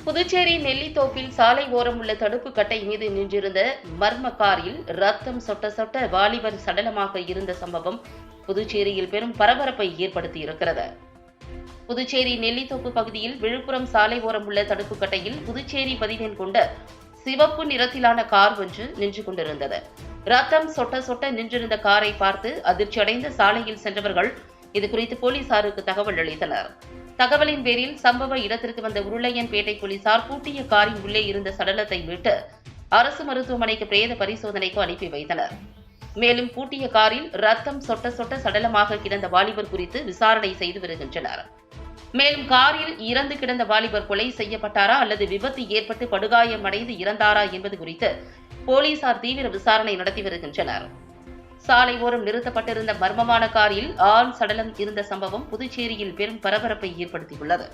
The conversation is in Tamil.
புதுச்சேரி நெல்லித்தோப்பில் சாலை ஓரம் உள்ள தடுப்பு கட்டை மீது நின்றிருந்த மர்ம காரில் ரத்தம் சொட்ட சொட்ட வாலிபர் சடலமாக இருந்த சம்பவம் புதுச்சேரியில் பெரும் பரபரப்பை ஏற்படுத்தியிருக்கிறது. புதுச்சேரி நெல்லித்தோப்பு பகுதியில் விழுப்புரம் சாலை ஓரம் உள்ள தடுப்பு கட்டையில் புதுச்சேரி பதிவெண் கொண்ட சிவப்பு நிறத்திலான கார் ஒன்று நின்று கொண்டிருந்தது. ரத்தம் சொட்ட சொட்ட நின்றிருந்த காரை பார்த்து அதிர்ச்சியடைந்த சாலையில் சென்றவர்கள் இதுகுறித்து போலீசாருக்கு தகவல் அளித்தனர். தகவலின் பேரில் சம்பவ இடத்திற்கு வந்த உருளையன்பேட்டை போலீசார் பூட்டிய காரின் உள்ளே இருந்த சடலத்தை மீட்டு அரசு மருத்துவமனைக்கு பிரேத பரிசோதனைக்கு அனுப்பி வைத்தனர். மேலும் பூட்டிய காரில் ரத்தம் சொட்ட சொட்ட சடலமாக கிடந்த வாலிபர் குறித்து விசாரணை செய்து வருகின்றனர். மேலும் காரில் இறந்து கிடந்த வாலிபர் கொலை செய்யப்பட்டாரா அல்லது விபத்து ஏற்பட்டு படுகாயமடைந்து இறந்தாரா என்பது குறித்து போலீசார் தீவிர விசாரணை நடத்தி வருகின்றனர். சாலை ஓரம் நிறுத்தப்பட்டிருந்த மர்மமான காரில் ஆண் சடலம் இருந்த சம்பவம் புதுச்சேரியில் பெரும் பரபரப்பை ஏற்படுத்தியுள்ளது.